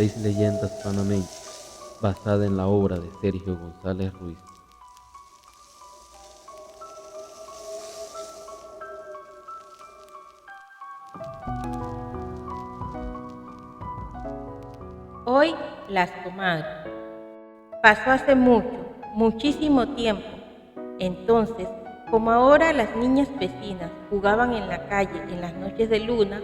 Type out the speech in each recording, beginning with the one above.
6 leyendas panameñas, basada en la obra de Sergio González Ruiz. Hoy las comadres. Pasó hace mucho, muchísimo tiempo. Entonces, como ahora las niñas vecinas jugaban en la calle en las noches de luna,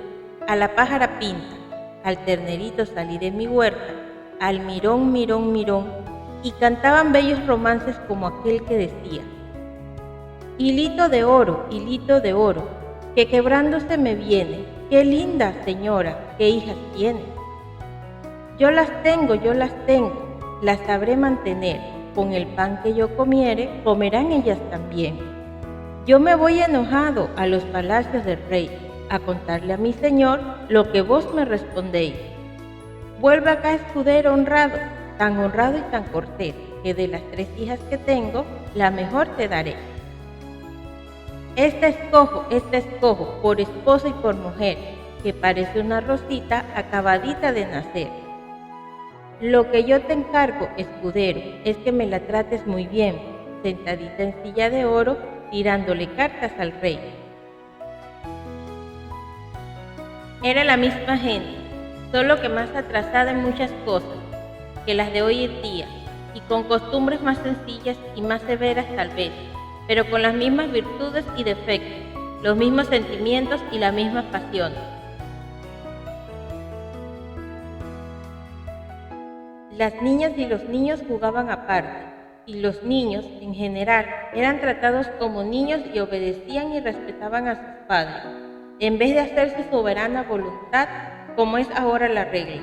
a la pájara pinta, al ternerito salí de mi huerta, al mirón, mirón, mirón, y cantaban bellos romances como aquel que decía: hilito de oro, que quebrándose me viene, qué linda señora, qué hijas tiene. Yo las tengo, las sabré mantener, con el pan que yo comiere, comerán ellas también. Yo me voy enojado a los palacios del rey, a contarle a mi señor lo que vos me respondéis. Vuelve acá, escudero honrado y tan cortés, que de las 3 hijas que tengo, la mejor te daré. Esta escojo, por esposa y por mujer, que parece una rosita acabadita de nacer. Lo que yo te encargo, escudero, es que me la trates muy bien, sentadita en silla de oro, tirándole cartas al rey. Era la misma gente, solo que más atrasada en muchas cosas que las de hoy en día, y con costumbres más sencillas y más severas tal vez, pero con las mismas virtudes y defectos, los mismos sentimientos y las mismas pasiones. Las niñas y los niños jugaban aparte, y los niños, en general, eran tratados como niños y obedecían y respetaban a sus padres, en vez de hacer su soberana voluntad, como es ahora la regla.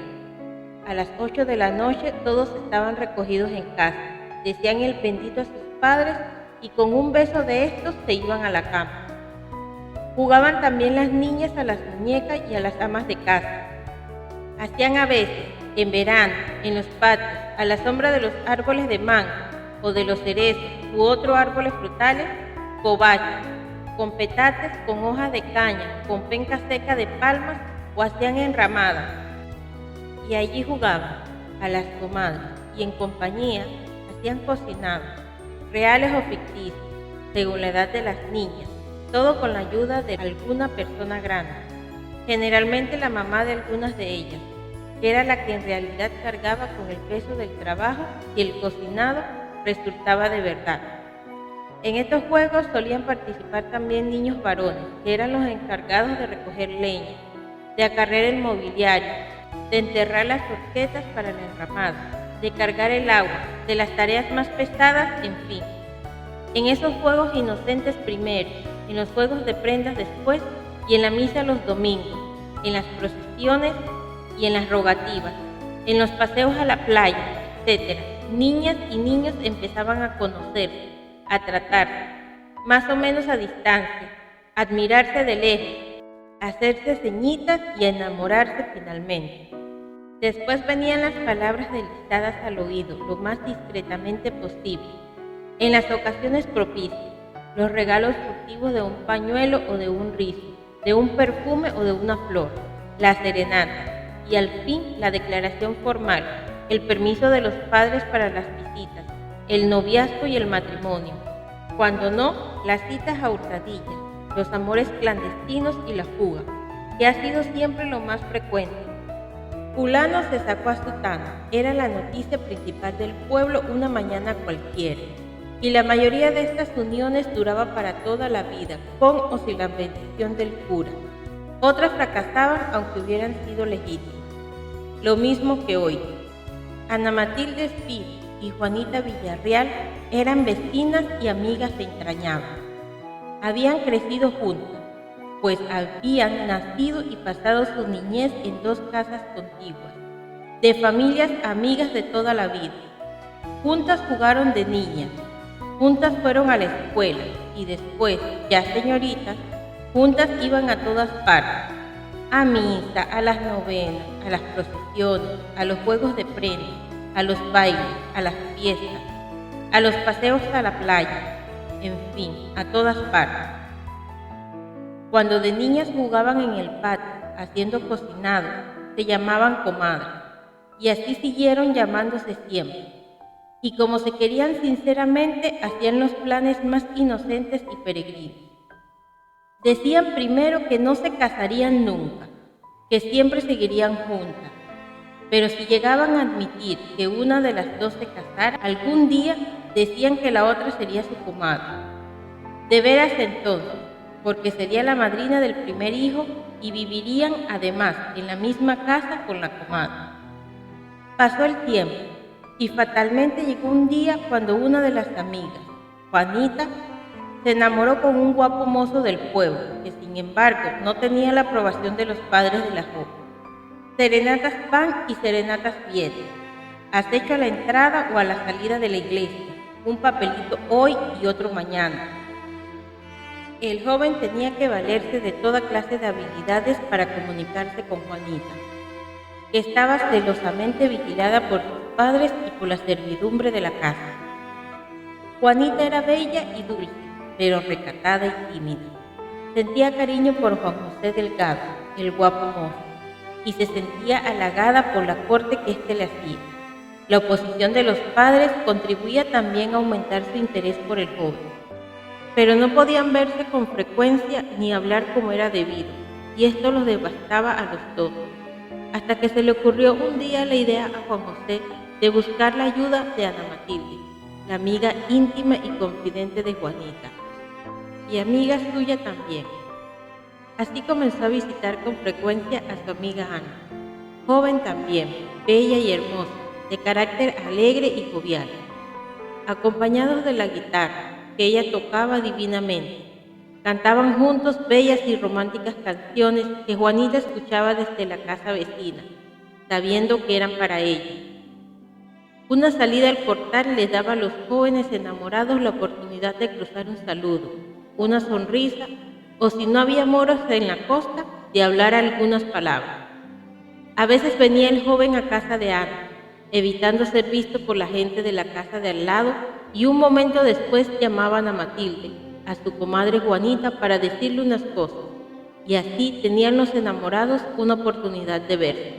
A las 8 de la noche todos estaban recogidos en casa, decían el bendito a sus padres y con un beso de estos se iban a la cama. Jugaban también las niñas a las muñecas y a las amas de casa. Hacían a veces, en verano, en los patios, a la sombra de los árboles de mango o de los cerezos u otros árboles frutales, covachos, con petates, con hojas de caña, con penca seca de palmas o hacían enramadas. Y allí jugaban a las comadres y en compañía hacían cocinados, reales o ficticios, según la edad de las niñas, todo con la ayuda de alguna persona grande, generalmente la mamá de algunas de ellas, que era la que en realidad cargaba con el peso del trabajo y el cocinado resultaba de verdad. En estos juegos solían participar también niños varones, que eran los encargados de recoger leña, de acarrear el mobiliario, de enterrar las horquetas para la enramada, de cargar el agua, de las tareas más pesadas, en fin. En esos juegos inocentes primero, en los juegos de prendas después y en la misa los domingos, en las procesiones y en las rogativas, en los paseos a la playa, etc. Niñas y niños empezaban a conocerse, a tratarse, más o menos a distancia, a admirarse de lejos, a hacerse ceñitas y a enamorarse finalmente. Después venían las palabras deslizadas al oído, lo más discretamente posible, en las ocasiones propicias, los regalos furtivos de un pañuelo o de un rizo, de un perfume o de una flor, la serenata, y al fin la declaración formal, el permiso de los padres para las visitas, el noviazgo y el matrimonio. Cuando no, las citas a hurtadillas, los amores clandestinos y la fuga, que ha sido siempre lo más frecuente. Fulano se sacó a sutana, era la noticia principal del pueblo una mañana cualquiera, y la mayoría de estas uniones duraba para toda la vida, con o sin la bendición del cura. Otras fracasaban aunque hubieran sido legítimas. Lo mismo que hoy. Ana Matilde Espí y Juanita Villarreal eran vecinas y amigas entrañables. Habían crecido juntas, pues habían nacido y pasado su niñez en 2 casas contiguas, de familias amigas de toda la vida. Juntas jugaron de niñas, juntas fueron a la escuela y después, ya señoritas, juntas iban a todas partes, a misa, a las novenas, a las procesiones, a los juegos de prenda, a los bailes, a las fiestas, a los paseos a la playa, en fin, a todas partes. Cuando de niñas jugaban en el patio, haciendo cocinados, se llamaban comadres. y así siguieron llamándose siempre. Y como se querían sinceramente, hacían los planes más inocentes y peregrinos. Decían primero que no se casarían nunca, que siempre seguirían juntas, pero si llegaban a admitir que una de las dos se casara, algún día decían que la otra sería su comadre. De veras entonces, porque sería la madrina del primer hijo y vivirían además en la misma casa con la comadre. Pasó el tiempo y fatalmente llegó un día cuando una de las amigas, Juanita, se enamoró con un guapo mozo del pueblo, que sin embargo no tenía la aprobación de los padres de la joven. Serenatas van y serenatas vienen, acecho a la entrada o a la salida de la iglesia, un papelito hoy y otro mañana. El joven tenía que valerse de toda clase de habilidades para comunicarse con Juanita, que estaba celosamente vigilada por sus padres y por la servidumbre de la casa. Juanita era bella y dulce, pero recatada y tímida. Sentía cariño por Juan José Delgado, el guapo mozo, y se sentía halagada por la corte que éste le hacía. La oposición de los padres contribuía también a aumentar su interés por el joven, pero no podían verse con frecuencia ni hablar como era debido, y esto los devastaba a los dos, hasta que se le ocurrió un día la idea a Juan José de buscar la ayuda de Ana Matilde, la amiga íntima y confidente de Juanita, y amiga suya también. Así comenzó a visitar con frecuencia a su amiga Ana, joven también, bella y hermosa, de carácter alegre y jovial. Acompañados de la guitarra, que ella tocaba divinamente, cantaban juntos bellas y románticas canciones que Juanita escuchaba desde la casa vecina, sabiendo que eran para ella. Una salida al portal les daba a los jóvenes enamorados la oportunidad de cruzar un saludo, una sonrisa, o si no había moros en la costa, de hablar algunas palabras. A veces venía el joven a casa de Ana, evitando ser visto por la gente de la casa de al lado, y un momento después llamaban a Matilde, a su comadre Juanita, para decirle unas cosas, y así tenían los enamorados una oportunidad de verse.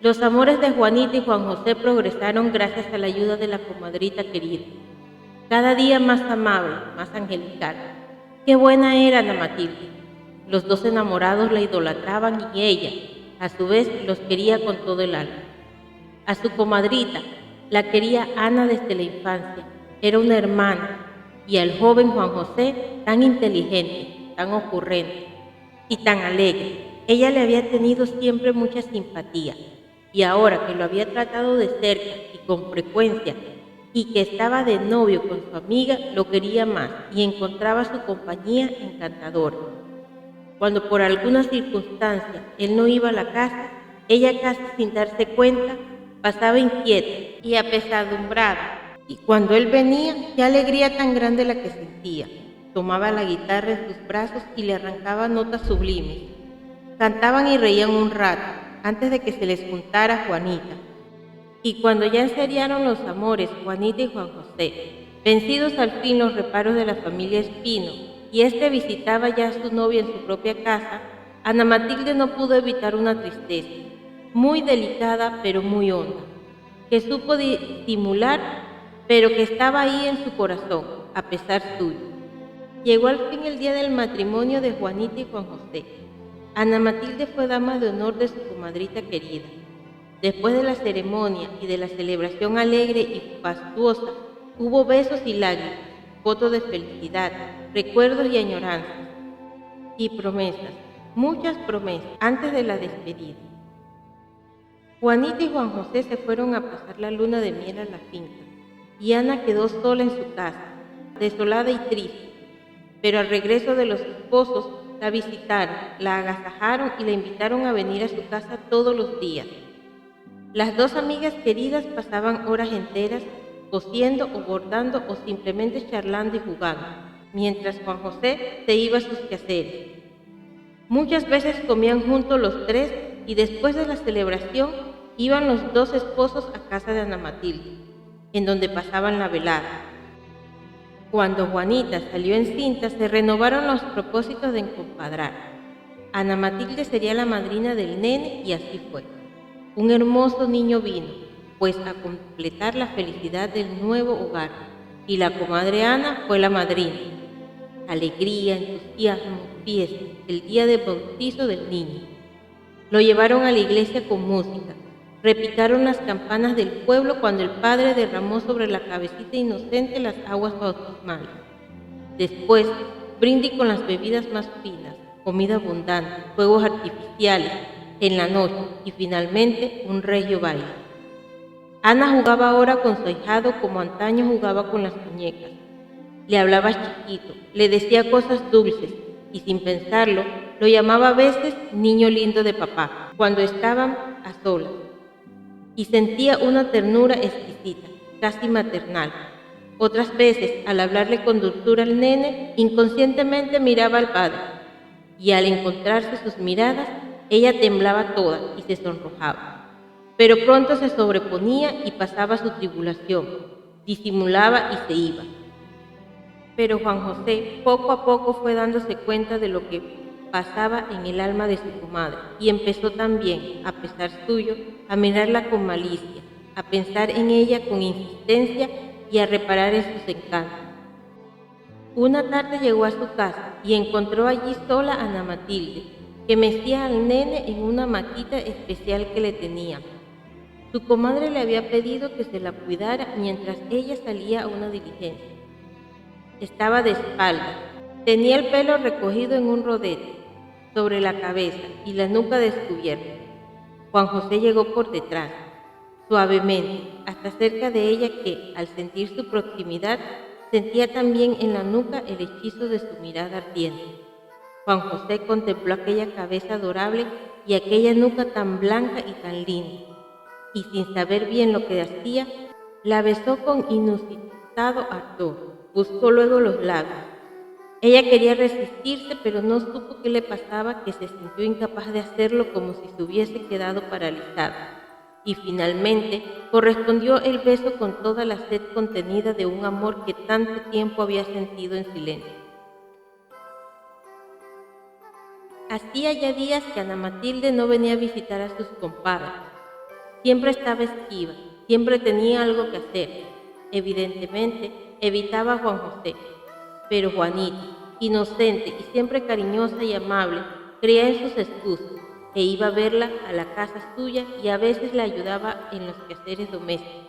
Los amores de Juanita y Juan José progresaron gracias a la ayuda de la comadrita querida, cada día más amable, más angelical. ¡Qué buena era Ana Matilde! Los dos enamorados la idolatraban y ella, a su vez, los quería con todo el alma. A su comadrita la quería Ana desde la infancia, era una hermana, y al joven Juan José, tan inteligente, tan ocurrente y tan alegre, ella le había tenido siempre mucha simpatía, y ahora que lo había tratado de cerca y con frecuencia, y que estaba de novio con su amiga, lo quería más y encontraba su compañía encantadora. Cuando por alguna circunstancia él no iba a la casa, ella casi sin darse cuenta pasaba inquieta y apesadumbrada, y cuando él venía, qué alegría tan grande la que sentía. Tomaba la guitarra en sus brazos y le arrancaba notas sublimes. Cantaban y reían un rato, antes de que se les juntara Juanita. Y cuando ya enseriaron los amores Juanita y Juan José, vencidos al fin los reparos de la familia Espino, y éste visitaba ya a su novia en su propia casa, Ana Matilde no pudo evitar una tristeza, muy delicada pero muy honda, que supo disimular, pero que estaba ahí en su corazón, a pesar suyo. Llegó al fin el día del matrimonio de Juanita y Juan José. Ana Matilde fue dama de honor de su comadrita querida. Después de la ceremonia y de la celebración alegre y fastuosa, hubo besos y lágrimas, fotos de felicidad, recuerdos y añoranzas, y promesas, muchas promesas, antes de la despedida. Juanita y Juan José se fueron a pasar la luna de miel a la finca, y Ana quedó sola en su casa, desolada y triste, pero al regreso de los esposos la visitaron, la agasajaron y la invitaron a venir a su casa todos los días. Las dos amigas queridas pasaban horas enteras cosiendo o bordando o simplemente charlando y jugando, mientras Juan José se iba a sus quehaceres. Muchas veces comían juntos los tres y después de la celebración iban los dos esposos a casa de Ana Matilde, en donde pasaban la velada. Cuando Juanita salió encinta, se renovaron los propósitos de encompadrar. Ana Matilde sería la madrina del nene y así fue. Un hermoso niño vino, pues a completar la felicidad del nuevo hogar, y la comadre Ana fue la madrina. Alegría, entusiasmo, fiesta, el día de bautizo del niño. Lo llevaron a la iglesia con música. Repicaron las campanas del pueblo cuando el padre derramó sobre la cabecita inocente las aguas bautismales. Después, brindis con las bebidas más finas, comida abundante, fuegos artificiales en la noche y finalmente un regio baile. Ana jugaba ahora con su ahijado como antaño jugaba con las muñecas. Le hablaba chiquito, le decía cosas dulces y sin pensarlo lo llamaba a veces niño lindo de papá cuando estaban a solas. Y sentía una ternura exquisita, casi maternal. Otras veces, al hablarle con dulzura al nene, inconscientemente miraba al padre, y al encontrarse sus miradas, ella temblaba toda y se sonrojaba. Pero pronto se sobreponía y pasaba su tribulación, disimulaba y se iba. Pero Juan José poco a poco fue dándose cuenta de lo que pasaba en el alma de su comadre y empezó también, a pesar suyo, a mirarla con malicia, a pensar en ella con insistencia y a reparar en sus encantos. Una tarde llegó a su casa y encontró allí sola a Ana Matilde, que mecía al nene en una maquita especial que le tenía. Su comadre le había pedido que se la cuidara mientras ella salía a una diligencia. Estaba de espaldas, tenía el pelo recogido en un rodete sobre la cabeza y la nuca descubierta. Juan José llegó por detrás, suavemente, hasta cerca de ella que, al sentir su proximidad, sentía también en la nuca el hechizo de su mirada ardiente. Juan José contempló aquella cabeza adorable y aquella nuca tan blanca y tan linda, y sin saber bien lo que hacía, la besó con inusitado ardor. Buscó luego los labios. Ella quería resistirse, pero no supo qué le pasaba, que se sintió incapaz de hacerlo, como si se hubiese quedado paralizada. Y finalmente correspondió el beso con toda la sed contenida de un amor que tanto tiempo había sentido en silencio. Hacía ya días que Ana Matilde no venía a visitar a sus compadres. Siempre estaba esquiva, siempre tenía algo que hacer. Evidentemente, evitaba a Juan José, pero Juanita, inocente y siempre cariñosa y amable, creía en sus excusas e iba a verla a la casa suya y a veces la ayudaba en los quehaceres domésticos.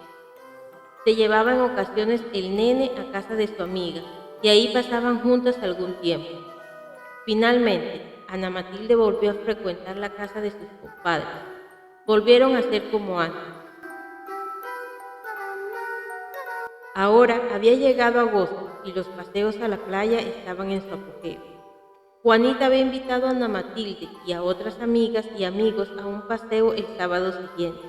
Se llevaba en ocasiones el nene a casa de su amiga y ahí pasaban juntas algún tiempo. Finalmente, Ana Matilde volvió a frecuentar la casa de sus compadres. Volvieron a ser como antes. Ahora había llegado agosto y los paseos a la playa estaban en su apogeo. Juanita había invitado a Ana Matilde y a otras amigas y amigos a un paseo el sábado siguiente.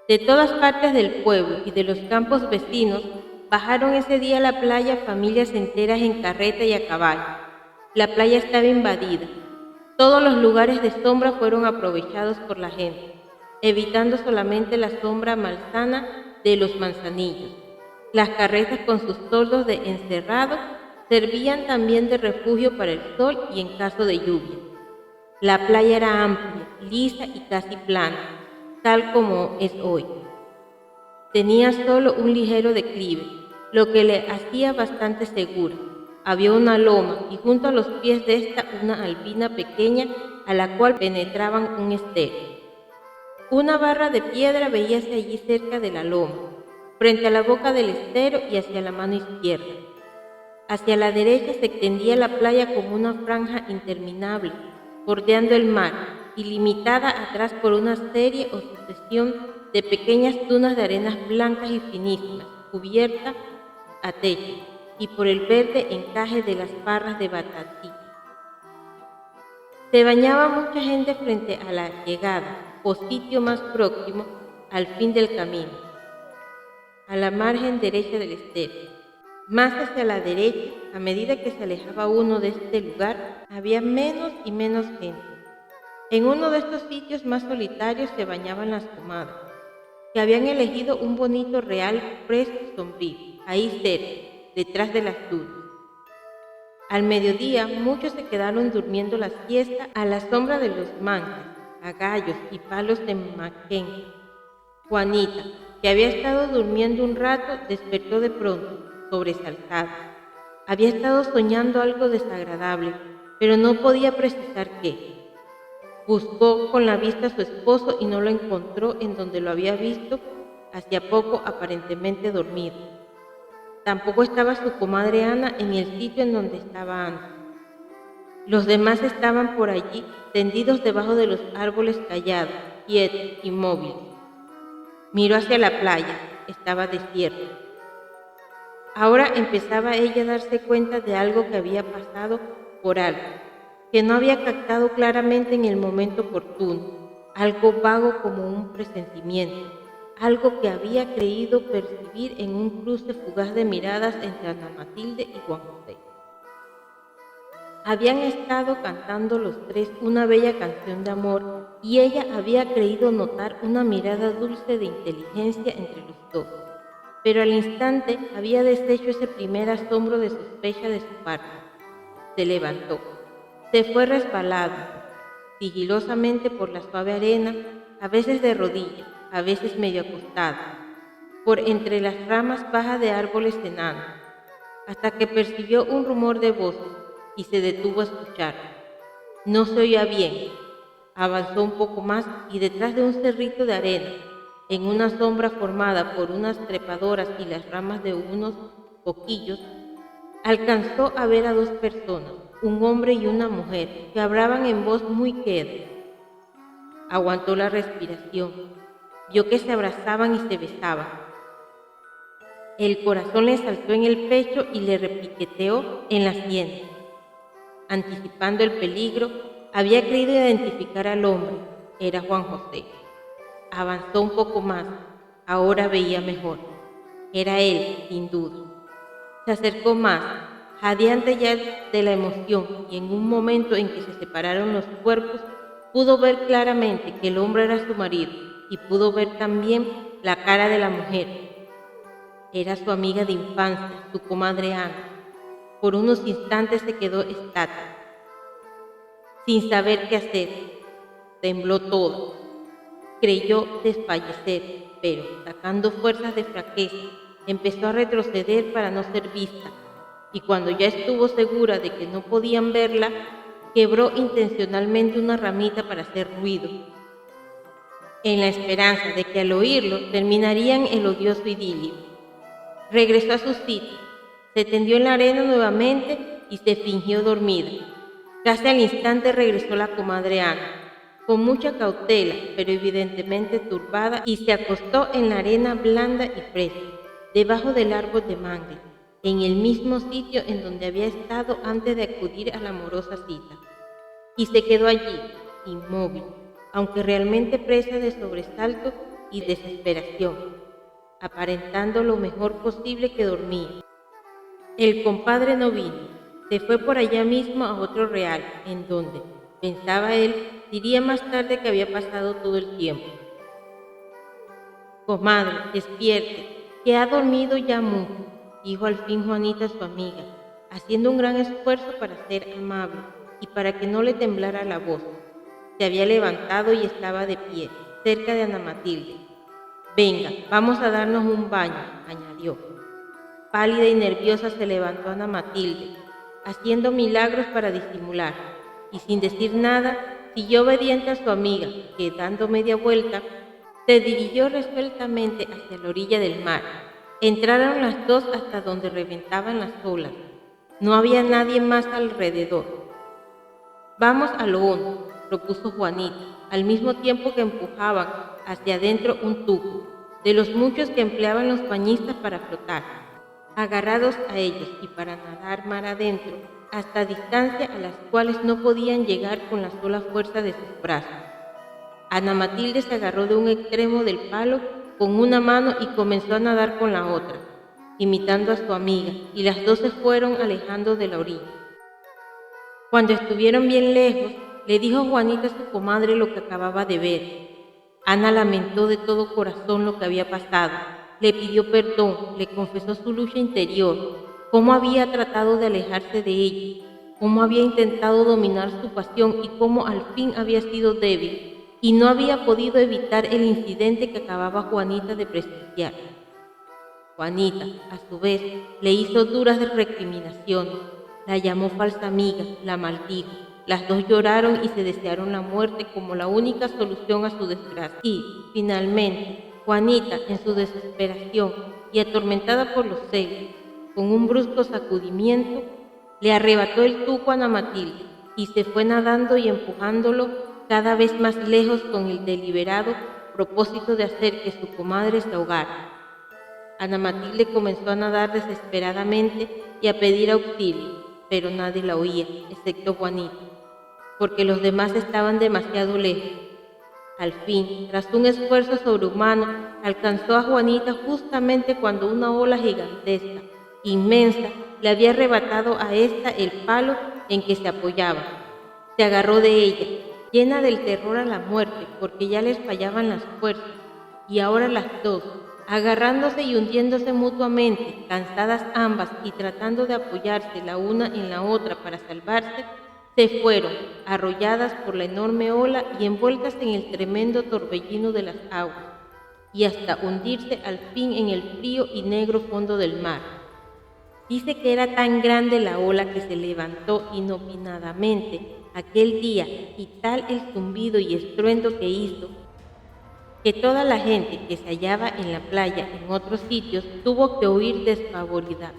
De todas partes del pueblo y de los campos vecinos bajaron ese día a la playa familias enteras en carreta y a caballo. La playa estaba invadida. Todos los lugares de sombra fueron aprovechados por la gente, evitando solamente la sombra malsana de los manzanillos. Las carretas con sus toldos de encerrado servían también de refugio para el sol y en caso de lluvia. La playa era amplia, lisa y casi plana, tal como es hoy. Tenía solo un ligero declive, lo que le hacía bastante segura. Había una loma y junto a los pies de esta una albina pequeña a la cual penetraban un estero. Una barra de piedra veíase allí cerca de la loma, frente a la boca del estero y hacia la mano izquierda. Hacia la derecha se extendía la playa como una franja interminable, bordeando el mar y limitada atrás por una serie o sucesión de pequeñas dunas de arenas blancas y finísimas, cubiertas a techo, y por el verde encaje de las parras de batatí. Se bañaba mucha gente frente a la llegada o sitio más próximo al fin del camino, a la margen derecha del estero. Más hacia la derecha, a medida que se alejaba uno de este lugar, había menos y menos gente. En uno de estos sitios más solitarios se bañaban las comadres, que habían elegido un bonito real fresco y sombrío, ahí cerca, detrás de las dunas. Al mediodía, muchos se quedaron durmiendo la siesta a la sombra de los manques, a gallos y palos de maquén. Juanita, que había estado durmiendo un rato, despertó de pronto, sobresaltada. Había estado soñando algo desagradable, pero no podía precisar qué. Buscó con la vista a su esposo y no lo encontró en donde lo había visto hacía poco, aparentemente dormido. Tampoco estaba su comadre Ana en el sitio en donde estaba antes. Los demás estaban por allí, tendidos debajo de los árboles callados, quietos, inmóviles. Miró hacia la playa, estaba desierta. Ahora empezaba ella a darse cuenta de algo que había pasado por algo, que no había captado claramente en el momento oportuno, algo vago como un presentimiento, algo que había creído percibir en un cruce fugaz de miradas entre Ana Matilde y Juan José. Habían estado cantando los tres una bella canción de amor y ella había creído notar una mirada dulce de inteligencia entre los dos, pero al instante había deshecho ese primer asombro de sospecha de su parte. Se levantó, se fue resbalado, sigilosamente por la suave arena, a veces de rodillas, a veces medio acostada, por entre las ramas bajas de árboles enanos, hasta que percibió un rumor de voces y se detuvo a escuchar. No se oía bien. Avanzó un poco más y detrás de un cerrito de arena, en una sombra formada por unas trepadoras y las ramas de unos coquillos, alcanzó a ver a dos personas, un hombre y una mujer, que hablaban en voz muy queda. Aguantó la respiración, vio que se abrazaban y se besaban. El corazón le saltó en el pecho y le repiqueteó en las sienes. Anticipando el peligro, había creído identificar al hombre. Era Juan José. Avanzó un poco más. Ahora veía mejor. Era él, sin duda. Se acercó más, jadeante ya de la emoción, y en un momento en que se separaron los cuerpos, pudo ver claramente que el hombre era su marido, y pudo ver también la cara de la mujer. Era su amiga de infancia, su comadre Ana. Por unos instantes se quedó estática, sin saber qué hacer. Tembló todo. Creyó desfallecer, pero, sacando fuerzas de flaqueza, empezó a retroceder para no ser vista, y cuando ya estuvo segura de que no podían verla, quebró intencionalmente una ramita para hacer ruido, en la esperanza de que al oírlo terminarían el odioso idilio. Regresó a su sitio, se tendió en la arena nuevamente y se fingió dormida. Casi al instante regresó la comadre Ana, con mucha cautela, pero evidentemente turbada, y se acostó en la arena blanda y fresca, debajo del árbol de mangle, en el mismo sitio en donde había estado antes de acudir a la amorosa cita. Y se quedó allí, inmóvil, aunque realmente presa de sobresalto y desesperación, aparentando lo mejor posible que dormía. El compadre no vino, se fue por allá mismo a otro real, en donde, pensaba él, diría más tarde que había pasado todo el tiempo. Comadre, despierte, que ha dormido ya mucho, dijo al fin Juanita a su amiga, haciendo un gran esfuerzo para ser amable y para que no le temblara la voz. Se había levantado y estaba de pie, cerca de Ana Matilde. Venga, vamos a darnos un baño, añadió. Pálida y nerviosa se levantó Ana Matilde, haciendo milagros para disimular, y sin decir nada, siguió obediente a su amiga, que dando media vuelta, se dirigió resueltamente hacia la orilla del mar. Entraron las dos hasta donde reventaban las olas. No había nadie más alrededor. Vamos a lo hondo, propuso Juanita, al mismo tiempo que empujaban hacia adentro un tubo, de los muchos que empleaban los bañistas para flotar, agarrados a ellos y para nadar mar adentro, hasta distancia a las cuales no podían llegar con la sola fuerza de sus brazos. Ana Matilde se agarró de un extremo del palo con una mano y comenzó a nadar con la otra, imitando a su amiga, y las dos se fueron alejando de la orilla. Cuando estuvieron bien lejos, le dijo Juanita a su comadre lo que acababa de ver. Ana lamentó de todo corazón lo que había pasado, le pidió perdón, le confesó su lucha interior, cómo había tratado de alejarse de ella, cómo había intentado dominar su pasión y cómo al fin había sido débil. y no había podido evitar el incidente que acababa Juanita de presenciar. Juanita, a su vez, le hizo duras recriminaciones, la llamó falsa amiga, la maldijo. Las dos lloraron y se desearon la muerte como la única solución a su desgracia. Y, finalmente, Juanita, en su desesperación y atormentada por los celos, con un brusco sacudimiento, le arrebató el tuco a Ana Matilde y se fue nadando y empujándolo cada vez más lejos con el deliberado propósito de hacer que su comadre se ahogara. Ana Matilde comenzó a nadar desesperadamente y a pedir auxilio, pero nadie la oía, excepto Juanita, porque los demás estaban demasiado lejos. Al fin, tras un esfuerzo sobrehumano, alcanzó a Juanita justamente cuando una ola gigantesca, inmensa, le había arrebatado a ésta el palo en que se apoyaba. Se agarró de ella, llena del terror a la muerte, porque ya les fallaban las fuerzas, y ahora las dos, agarrándose y hundiéndose mutuamente, cansadas ambas y tratando de apoyarse la una en la otra para salvarse, se fueron, arrolladas por la enorme ola y envueltas en el tremendo torbellino de las aguas, y hasta hundirse al fin en el frío y negro fondo del mar. Dice que era tan grande la ola que se levantó inopinadamente aquel día y tal el zumbido y estruendo que hizo, que toda la gente que se hallaba en la playa en otros sitios tuvo que huir despavorida,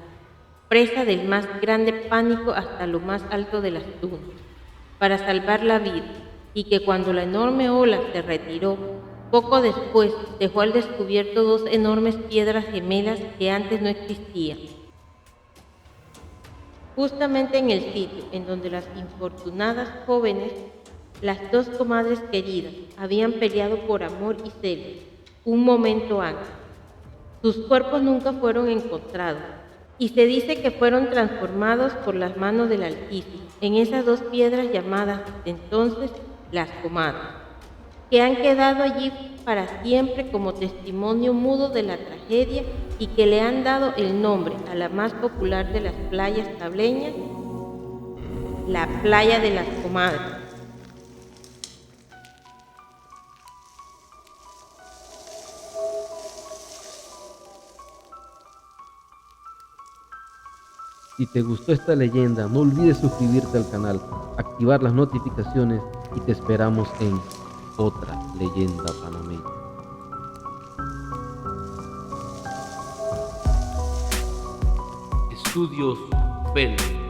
presa del más grande pánico hasta lo más alto de las dunas, para salvar la vida, y que cuando la enorme ola se retiró, poco después dejó al descubierto dos enormes piedras gemelas que antes no existían, justamente en el sitio en donde las infortunadas jóvenes, las dos comadres queridas, habían peleado por amor y celos un momento antes. Sus cuerpos nunca fueron encontrados, y se dice que fueron transformados por las manos del Altísimo en esas dos piedras llamadas desde entonces las comadres, que han quedado allí para siempre como testimonio mudo de la tragedia y que le han dado el nombre a la más popular de las playas tableñas, la Playa de las Comadres. Si te gustó esta leyenda, no olvides suscribirte al canal, activar las notificaciones y te esperamos en otra leyenda panameña. Estudios Pelo.